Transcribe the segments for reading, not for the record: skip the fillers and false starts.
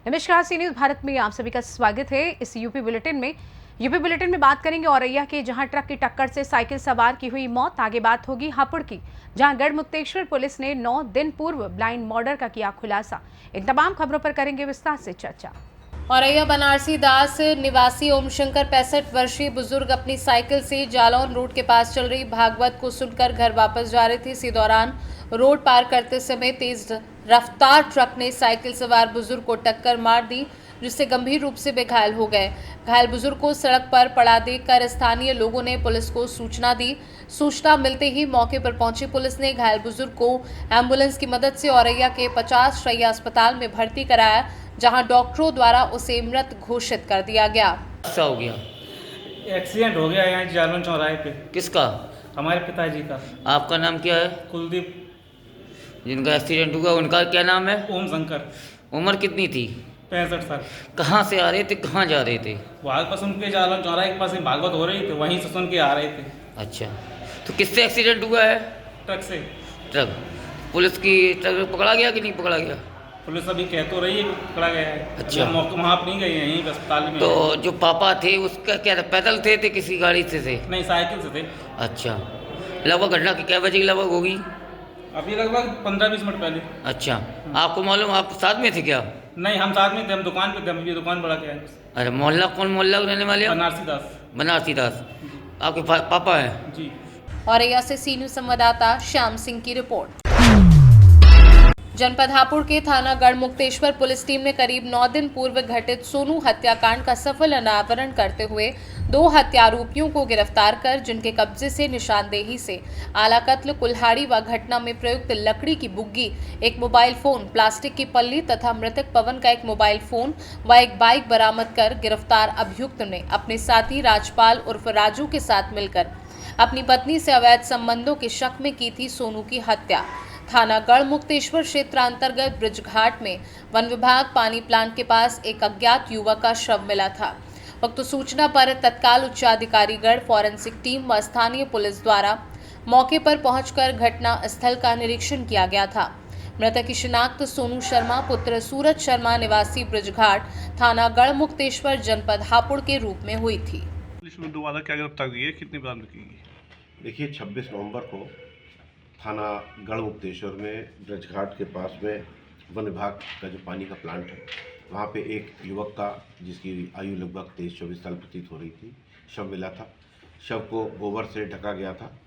नमस्कार, सी न्यूज़ भारत में आप सभी का स्वागत है। इस यूपी बुलेटिन में बात करेंगे औरैया के, जहां ट्रक की टक्कर से साइकिल सवार की हुई मौत। आगे बात होगी हापुड़ की, जहां गढ़मुक्तेश्वर पुलिस ने 9 दिन पूर्व ब्लाइंड मर्डर का किया खुलासा। इन तमाम खबरों पर करेंगे विस्तार से चर्चा। औरैया बनारसी दास निवासी ओमशंकर 65 वर्षीय बुजुर्ग अपनी साइकिल से जालौन रोड के पास चल रही भागवत को सुनकर घर वापस जा रहे थे। इसी दौरान रोड पार करते समय तेज रफ्तार ट्रक ने साइकिल सवार बुजुर्ग को टक्कर मार दी, जिससे गंभीर रूप से वे घायल हो गए। घायल बुजुर्ग को सड़क पर पड़ा देखकर स्थानीय लोगों ने पुलिस को सूचना दी। सूचना मिलते ही मौके पर पहुंची पुलिस ने घायल बुजुर्ग को एम्बुलेंस की मदद से औरैया के 50 शैय्या अस्पताल में भर्ती कराया, जहां डॉक्टरों द्वारा उसे मृत घोषित कर दिया गया। क्या हो गया? एक्सीडेंट हो गया यहाँ जालौन चौराहे पे। किसका? हमारे पिताजी का। आपका नाम क्या है? कुलदीप। जिनका एक्सीडेंट हुआ उनका क्या नाम है? ओम शंकर। उम्र कितनी थी? 65 साल। कहाँ से आ रहे थे, कहाँ जा रहे थे? भागवत सुन के जालौन चौराहे के पास में भागवत हो रही थी, वहीं से सुन के आ रहे थे। अच्छा, तो किससे एक्सीडेंट हुआ है? ट्रक से। ट्रक। पुलिस की ट्रक पकड़ा गया कि नहीं पकड़ा गया? पुलिस अभी कह तो रही है कि पकड़ा गया है। अच्छा। वहाँ पर नहीं गई है, यहीं अस्पताल में। तो जो पापा थे उसका क्या था, पैदल थे किसी गाड़ी से थे? नहीं, साइकिल से थे। अच्छा, लगभग घटना की क्या बजे की लगभग होगी? अभी लगभग 15-20 मिनट पहले। अच्छा, आपको मालूम, आप साथ में थे क्या? नहीं, हम साथ में थे, हम दुकान पे थे, हम ये दुकान बढ़ा के आए। अरे मोहल्ला कौन मोहल्ला रहने वाले? बनारसी दास। बनारसी दास। आपके पापा हैं? जी। औरैया से सी न्यूज़ संवाददाता श्याम सिंह की रिपोर्ट। जनपद हापुड़ के थाना गढ़मुक्तेश्वर पुलिस टीम ने करीब 9 दिन पूर्व घटित सोनू हत्याकांड का सफल अनावरण करते हुए 2 हत्यारोपियों को गिरफ्तार कर जिनके कब्जे से निशानदेही से आला कत्ल, कुल्हाड़ी व घटना में प्रयुक्त लकड़ी की बुग्गी, एक मोबाइल फोन, प्लास्टिक की पल्ली तथा मृतक पवन का एक मोबाइल फोन व एक बाइक बरामद कर गिरफ्तार अभियुक्त ने अपने साथी राजपाल उर्फ राजू के साथ मिलकर अपनी पत्नी से अवैध संबंधों के शक में की थी सोनू की हत्या। थाना गढ़मुक्तेश्वर क्षेत्र अंतर्गत ब्रिजघाट में वन विभाग पानी प्लांट के पास एक अज्ञात युवक का शव मिला था। उक्त सूचना पर तत्काल उच्चाधिकारीगण, फॉरेंसिक टीम व स्थानीय पुलिस द्वारा मौके पर पहुंचकर घटना स्थल का निरीक्षण किया गया था। मृतक की शिनाख्त सोनू शर्मा पुत्र सूरज शर्मा निवासी ब्रिजघाट, थाना गढ़मुक्तेश्वर, जनपद हापुड़ के रूप में हुई थी। पुलिस में दोबारा क्या गिरफ्तार हुई है, कितनी बरामद की गई? देखिए, 26 नवंबर को थाना गढ़मुक्तेश्वर में ब्रजघाट के पास में वन विभाग का जो पानी का प्लांट है, वहाँ पे एक युवक का, जिसकी आयु लगभग 23-24 साल प्रतीत हो रही थी, शव मिला था। शव को गोबर से ढका गया था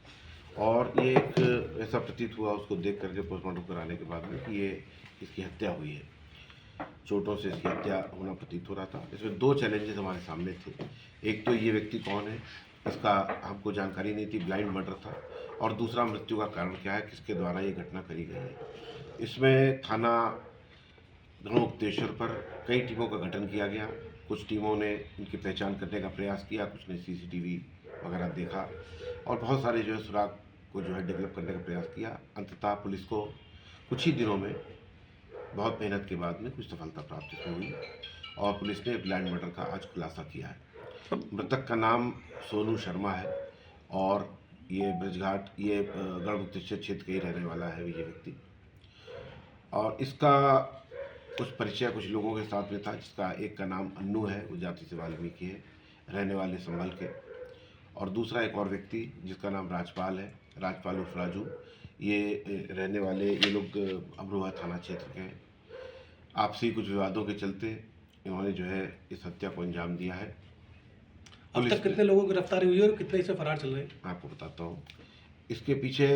और ये एक ऐसा प्रतीत हुआ उसको देख करके पोस्टमार्टम कराने के बाद में कि ये इसकी हत्या हुई है। चोटों से इसकी हत्या होना प्रतीत हो रहा था। इसमें 2 चैलेंजेस हमारे सामने थे। एक तो ये व्यक्ति कौन है, इसका हमको जानकारी नहीं थी, ब्लाइंड मर्डर था, और दूसरा मृत्यु का कारण क्या है, किसके द्वारा ये घटना करी गई है। इसमें थाना गढ़मुक्तेश्वर पर कई टीमों का गठन किया गया। कुछ टीमों ने इनकी पहचान करने का प्रयास किया, कुछ ने सीसीटीवी वगैरह देखा और बहुत सारे जो है सुराग को जो है डेवलप करने का प्रयास किया। अंततः पुलिस को कुछ ही दिनों में बहुत मेहनत के बाद में कुछ सफलता प्राप्त इसमें हुई और पुलिस ने ब्लाइंड मर्डर का आज खुलासा किया है। मृतक का नाम सोनू शर्मा है और ये ब्रिजघाट, ये गढ़मुक्तेश्वर क्षेत्र का ही रहने वाला है ये व्यक्ति। और इसका कुछ परिचय कुछ लोगों के साथ में था, जिसका एक का नाम अन्नू है, वो जाति से वाल्मीकि है, रहने वाले संभल के, और दूसरा एक और व्यक्ति जिसका नाम राजपाल है, राजपाल उर्फ राजू, ये रहने वाले, ये लोग अमरोहा थाना क्षेत्र के हैं। आपसी कुछ विवादों के चलते इन्होंने जो है इस हत्या को अंजाम दिया है। अब तक कितने लोगों की गिरफ्तारी हुई है और कितने से फरार चल रहे हैं? मैं आपको बताता हूँ। इसके पीछे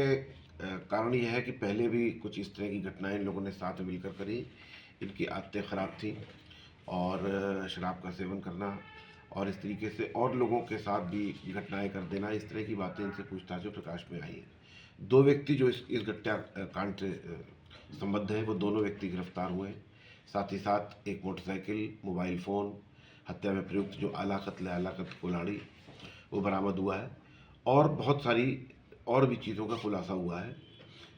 कारण यह है कि पहले भी कुछ इस तरह की घटनाएं इन लोगों ने साथ में मिलकर करी। इनकी आदतें ख़राब थी और शराब का सेवन करना और इस तरीके से और लोगों के साथ भी घटनाएं कर देना, इस तरह की बातें इनसे पूछताछ में प्रकाश में आई है। 2 व्यक्ति जो इस हत्याकांड से संबद्ध हैं, वो दोनों व्यक्ति गिरफ्तार हुए। साथ ही साथ एक मोटरसाइकिल, मोबाइल फ़ोन, हत्या में प्रयुक्त जो आला कत्ल कुल्हाड़ी, वो बरामद हुआ है और बहुत सारी और भी चीज़ों का खुलासा हुआ है,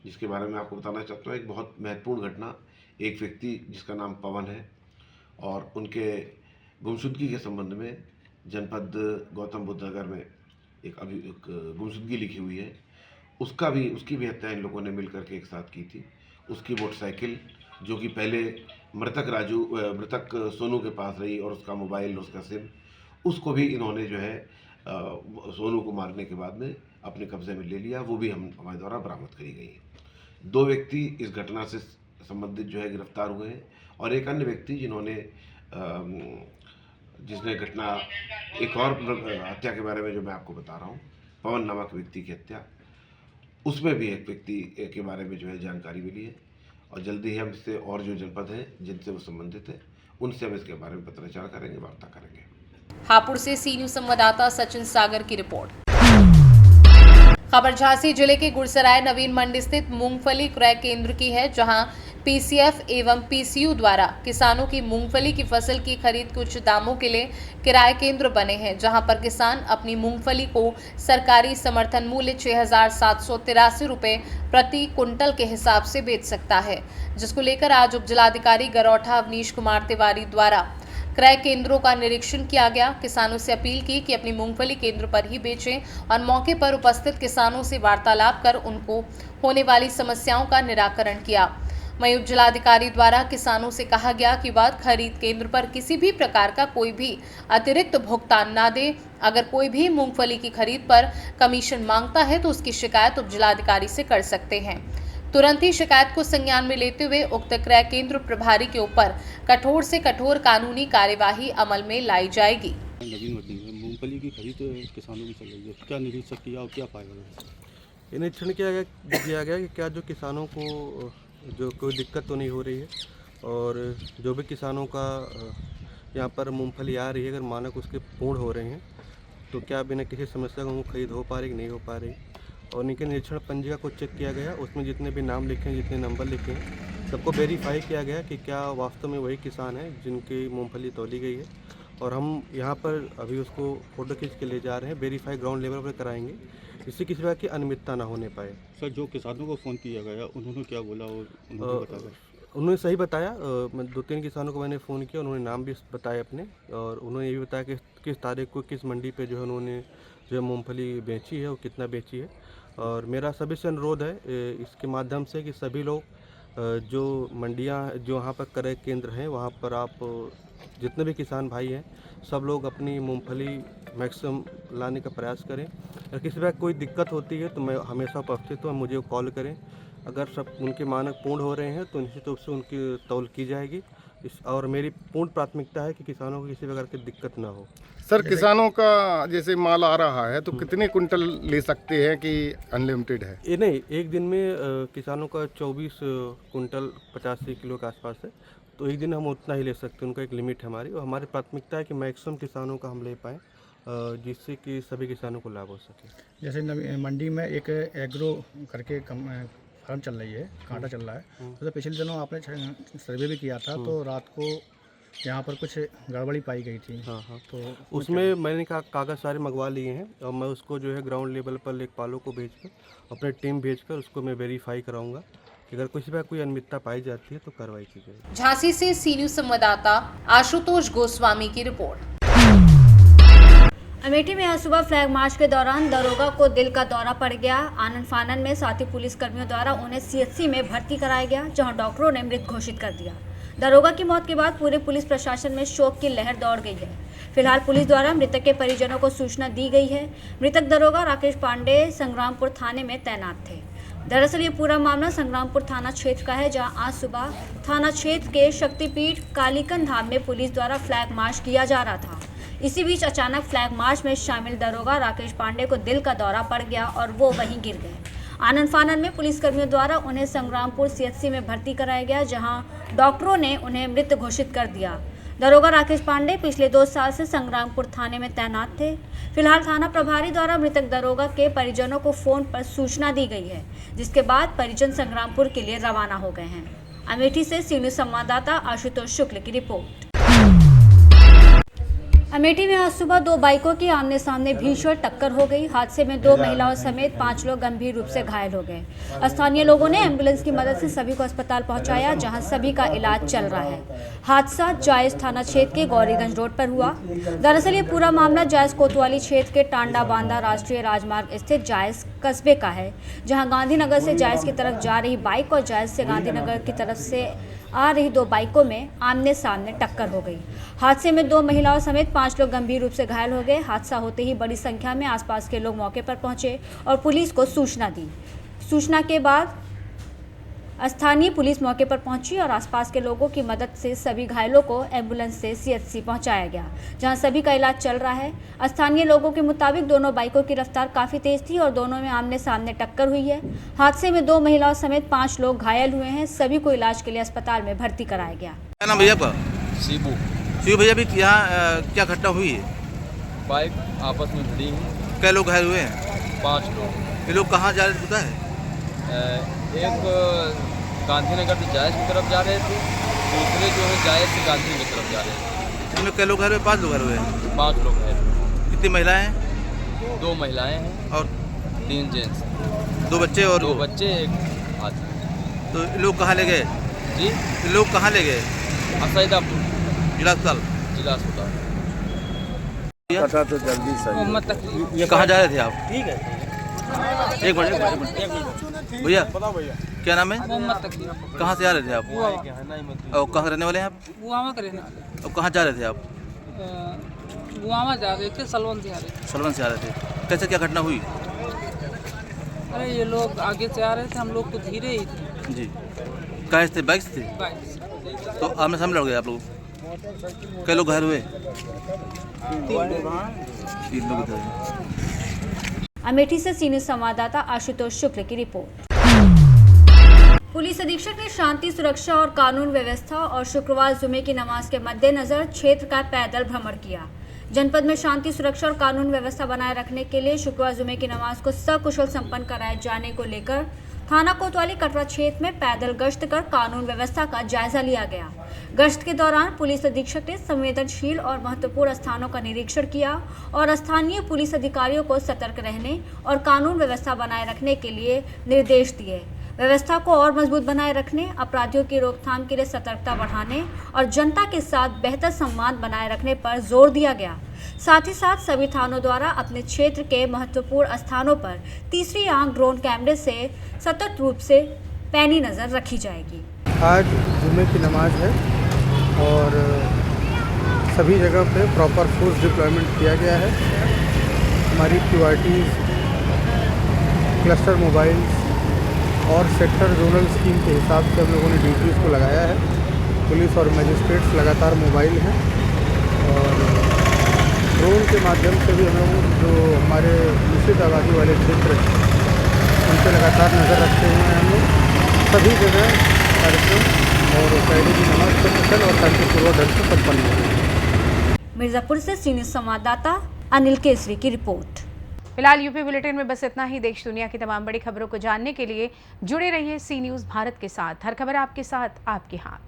जिसके बारे में आपको बताना चाहता हूँ। एक बहुत महत्वपूर्ण घटना, एक व्यक्ति जिसका नाम पवन है और उनके गुमशुदगी के संबंध में जनपद गौतम बुद्ध नगर में एक गुमशुदगी लिखी हुई है, उसकी भी हत्या इन लोगों ने मिल करके एक साथ की थी। उसकी मोटरसाइकिल जो कि पहले मृतक सोनू के पास रही और उसका मोबाइल, उसका सिम, उसको भी इन्होंने जो है सोनू को मारने के बाद में अपने कब्जे में ले लिया। वो भी हमारे द्वारा बरामद करी गई है। 2 व्यक्ति इस घटना से संबंधित जो है गिरफ्तार हुए हैं और एक अन्य व्यक्ति जिसने घटना, एक और हत्या के बारे में जो मैं आपको बता रहा हूँ, पवन नामक व्यक्ति की हत्या, उसमें भी एक व्यक्ति के बारे में जो है जानकारी मिली है और जल्दी ही हम इससे और जो जनपद हैं जिनसे वो संबंधित है उनसे हम इसके बारे में पत्राचार करेंगे, वार्ता करेंगे। हापुड़ से सी न्यूज संवाददाता सचिन सागर की रिपोर्ट। खबर झांसी जिले के गुड़सराय नवीन मंडी स्थित मूंगफली क्रय केंद्र की है, जहां पीसीएफ एवं पीसीयू द्वारा किसानों की मूंगफली की फसल की खरीद कुछ दामों के लिए किराए केंद्र बने हैं, जहां पर किसान अपनी मूंगफली को सरकारी समर्थन मूल्य 6,783 रुपये प्रति कुंटल के हिसाब से बेच सकता है, जिसको लेकर आज उप जिलाधिकारी गरौठा अवनीश कुमार तिवारी द्वारा क्रय केंद्रों का निरीक्षण किया गया। किसानों से अपील की कि अपनी मूंगफली केंद्र पर ही बेचें और मौके पर उपस्थित किसानों से वार्तालाप कर उनको होने वाली समस्याओं का निराकरण किया। वहीं उप जिलाधिकारी द्वारा किसानों से कहा गया कि वह खरीद केंद्र पर किसी भी प्रकार का कोई भी अतिरिक्त भुगतान न दे। अगर कोई भी मूंगफली की खरीद पर कमीशन मांगता है तो उसकी शिकायत उप जिलाधिकारी से कर सकते हैं। तुरंत ही शिकायत को संज्ञान में लेते हुए उक्त क्रय केंद्र प्रभारी के ऊपर कठोर से कठोर कानूनी कार्यवाही अमल में लाई जाएगी। नवीन मंडी में मूंगफली की खरीद किसानों की चल रही है, क्या निरीक्षण किया और क्या पाया? निरीक्षण किया गया कि क्या जो किसानों को जो कोई दिक्कत तो नहीं हो रही है और जो भी किसानों का यहाँ पर मूंगफली आ रही है, अगर मानक उसके पूर्ण हो रहे हैं तो क्या बिना किसी समस्या का उनको खरीद हो पा रही कि नहीं हो पा रही। और इनके निरीक्षण पंजिका को चेक किया गया, उसमें जितने भी नाम लिखे हैं, जितने नंबर लिखे हैं, सबको वेरीफाई किया गया कि क्या वास्तव में वही किसान है जिनकी मूंगफली तौली गई है। और हम यहाँ पर अभी उसको फ़ोटो खींच के ले जा रहे हैं, वेरीफाई ग्राउंड लेवल पर कराएंगे, इससे किसी प्रकार की अनियमितता ना होने पाए। सर, जो किसानों को फ़ोन किया गया उन्होंने क्या बोला और उन्होंने सही बताया। मैं 2-3 किसानों को मैंने फ़ोन किया, उन्होंने नाम भी बताए अपने, और उन्होंने ये भी बताया कि किस तारीख को किस मंडी पे जो है उन्होंने जो मूंगफली बेची है और कितना बेची है। और मेरा सभी से अनुरोध है इसके माध्यम से कि सभी लोग जो मंडियां जो वहाँ पर क्रय केंद्र हैं वहाँ पर आप जितने भी किसान भाई हैं सब लोग अपनी मूंगफली मैक्सिमम लाने का प्रयास करें। अगर किसी प्रकार कोई दिक्कत होती है तो मैं हमेशा उपस्थित हूँ, मुझे कॉल करें। अगर सब उनके मानक पूर्ण हो रहे हैं तो निश्चित रूप से उनकी तौल की जाएगी। और मेरी पूर्ण प्राथमिकता है कि किसानों को किसी प्रकार की दिक्कत ना हो। सर, किसानों का जैसे माल आ रहा है तो कितने कुंटल ले सकते हैं कि अनलिमिटेड है? ये नहीं, एक दिन में किसानों का 24 कुंटल 85 किलो के आसपास है, तो एक दिन हम उतना ही ले सकते हैं। उनका एक लिमिट है हमारी, और हमारी प्राथमिकता है कि मैक्सिमम किसानों का हम ले पाएँ जिससे कि सभी किसानों को लाभ हो सके। जैसे मंडी में एक एग्रो करके फार्म चल रही है, कांटा चल रहा है, तो पिछले दिनों आपने सर्वे भी किया था तो रात को यहाँ पर कुछ गड़बड़ी पाई गई थी। हाँ। तो उसमें मैंने कागज़ सारे मंगवा लिए हैं और मैं उसको जो है ग्राउंड लेवल पर लेखपालों को भेजकर अपने टीम भेजकर उसको मैं वेरीफाई कराऊंगा। अगर किसी पर कोई अनियमितता पाई जाती है तो कार्रवाई की जाएगी। झांसी से सी न्यूज संवाददाता आशुतोष गोस्वामी की रिपोर्ट। अमेठी में आज सुबह फ्लैग मार्च के दौरान दरोगा को दिल का दौरा पड़ गया। आनन फानन में साथी पुलिस कर्मियों द्वारा उन्हें सीएचसी में भर्ती कराया गया, जहां डॉक्टरों ने मृत घोषित कर दिया। दरोगा की मौत के बाद पूरे पुलिस प्रशासन में शोक की लहर दौड़ गई है। फिलहाल पुलिस द्वारा मृतक के परिजनों को सूचना दी गई है। मृतक दरोगा राकेश पांडे संग्रामपुर थाने में तैनात थे। दरअसल ये पूरा मामला संग्रामपुर थाना क्षेत्र का है, जहां आज सुबह थाना क्षेत्र के शक्तिपीठ कालीकन धाम में पुलिस द्वारा फ्लैग मार्च किया जा रहा था। इसी बीच अचानक फ्लैग मार्च में शामिल दरोगा राकेश पांडे को दिल का दौरा पड़ गया और वो वहीं गिर गए। आनंद फानन में पुलिसकर्मियों द्वारा उन्हें संग्रामपुर सीएचसी में भर्ती कराया गया, जहां डॉक्टरों ने उन्हें मृत घोषित कर दिया। दरोगा राकेश पांडे पिछले 2 साल से संग्रामपुर थाने में तैनात थे। फिलहाल थाना प्रभारी द्वारा मृतक दरोगा के परिजनों को फोन पर सूचना दी गई है, जिसके बाद परिजन संग्रामपुर के लिए रवाना हो गए हैं। अमेठी से सी न्यूज संवाददाता आशुतोष शुक्ल की रिपोर्ट। अमेठी में आज सुबह दो बाइकों की आमने सामने भीषण टक्कर हो गई। हादसे में 2 महिलाओं समेत 5 लोग गंभीर रूप से घायल हो गए। स्थानीय लोगों ने एम्बुलेंस की मदद से सभी को अस्पताल पहुंचाया, जहां सभी का इलाज चल रहा है। हादसा जायस थाना क्षेत्र के गौरीगंज रोड पर हुआ। दरअसल ये पूरा मामला जायस कोतवाली क्षेत्र के टांडा बांदा राष्ट्रीय राजमार्ग स्थित जायस कस्बे का है, जहां गांधीनगर से जायस की तरफ जा रही बाइक और जायस से गांधीनगर की तरफ से आ रही 2 बाइकों में आमने सामने टक्कर हो गई। हादसे में 2 महिलाओं समेत 5 लोग गंभीर रूप से घायल हो गए। हादसा होते ही बड़ी संख्या में आसपास के लोग मौके पर पहुंचे और पुलिस को सूचना दी। सूचना के बाद स्थानीय पुलिस मौके पर पहुंची और आसपास के लोगों की मदद से सभी घायलों को एम्बुलेंस से सीएचसी पहुंचाया गया, जहां सभी का इलाज चल रहा है। स्थानीय लोगों के मुताबिक दोनों बाइकों की रफ्तार काफ़ी तेज थी और दोनों में आमने सामने टक्कर हुई है। हादसे में 2 महिलाओं समेत 5 लोग घायल हुए हैं। सभी को इलाज के लिए अस्पताल में भर्ती कराया गया। क्या नाम भैया आपका? शिबू। शिव भैया, भी यहाँ क्या घटना हुई है? बाइक आपस में भिड़ी है। कै लोग घायल हुए हैं? 5 लोग। ये लोग कहाँ जा रहे थे पता है? एक गांधीनगर से जायस की तरफ जा रहे थे, दूसरे जो है जायस से गांधीनगर की तरफ जा रहे थे। इसमें कै लोग घायल हुए? 5 लोग घायल हुए हैं। 5 लोग हैं। कितनी महिलाएं हैं? 2 महिलाएं हैं और 3 जेंट्स। 2 बच्चे और 2 बच्चे, 1 आदमी। तो ये लोग कहाँ ले गए? जी, ये लोग कहाँ ले गए? सैदापुर जिला अस्पताल। जिला अस्पताल। पता तो जल्दी सही। ये कहाँ जा रहे थे आप? ठीक है, एक मिनट भैया, क्या नाम है? कहाँ से आ रहे थे आप? और कहाँ रहने वाले हैं आप? गुआमा का रहने वाले। और कहाँ जा रहे थे आप? गुआमा जा रहे थे, सलवन से आ रहे थे। सलवन से आ रहे थे। कैसे क्या घटना हुई? अरे ये लोग आगे से आ रहे थे, हम लोग तो धीरे ही थे। जी, कहाँ से थे? बाइक से थे? बाइक से। तो आमने सामने लड़ गए आप लोग? कई लोग घायल हुए? 3 लोग थे। अमेठी से सीनियर संवाददाता आशुतोष शुक्ल की रिपोर्ट। पुलिस अधीक्षक ने शांति सुरक्षा और कानून व्यवस्था और शुक्रवार जुमे की नमाज के मद्देनजर क्षेत्र का पैदल भ्रमण किया। जनपद में शांति सुरक्षा और कानून व्यवस्था बनाए रखने के लिए शुक्रवार जुमे की नमाज को सकुशल संपन्न कराए जाने को लेकर थाना कोतवाली कटरा क्षेत्र में पैदल गश्त कर कानून व्यवस्था का जायजा लिया गया। गश्त के दौरान पुलिस अधीक्षक ने संवेदनशील और महत्वपूर्ण स्थानों का निरीक्षण किया और स्थानीय पुलिस अधिकारियों को सतर्क रहने और कानून व्यवस्था बनाए रखने के लिए निर्देश दिए। व्यवस्था को और मजबूत बनाए रखने, अपराधियों की रोकथाम के लिए सतर्कता बढ़ाने और जनता के साथ बेहतर संवाद बनाए रखने पर जोर दिया गया। साथ ही साथ सभी थानों द्वारा अपने क्षेत्र के महत्वपूर्ण स्थानों पर तीसरी आंख ड्रोन कैमरे से सतत रूप से पैनी नज़र रखी जाएगी। आज जुमे की नमाज है और सभी जगह पे प्रॉपर फोर्स डिप्लॉयमेंट किया गया है। हमारी क्यूआरटीज, क्लस्टर मोबाइल्स और सेक्टर जोनल स्कीम के हिसाब से हम लोगों ने ड्यूटीज़ को लगाया है। पुलिस और मजिस्ट्रेट्स लगातार मोबाइल हैं और ड्रोन के माध्यम से भी हम लोग जो हमारे निश्चित आबादी वाले क्षेत्र हैं उन पर लगातार नज़र रखते हुए हम लोग सभी जगह कार्यक्रम और पहले की नमाज सकुशल और शांतिपूर्वक ढंग से संपन्न हो। मिर्जापुर से सीनियर संवाददाता अनिल केसरी की रिपोर्ट। फिलहाल यूपी बुलेटिन में बस इतना ही। देश दुनिया की तमाम बड़ी खबरों को जानने के लिए जुड़े रहिए सी न्यूज़ भारत के साथ। हर खबर आपके साथ, आपके हाथ।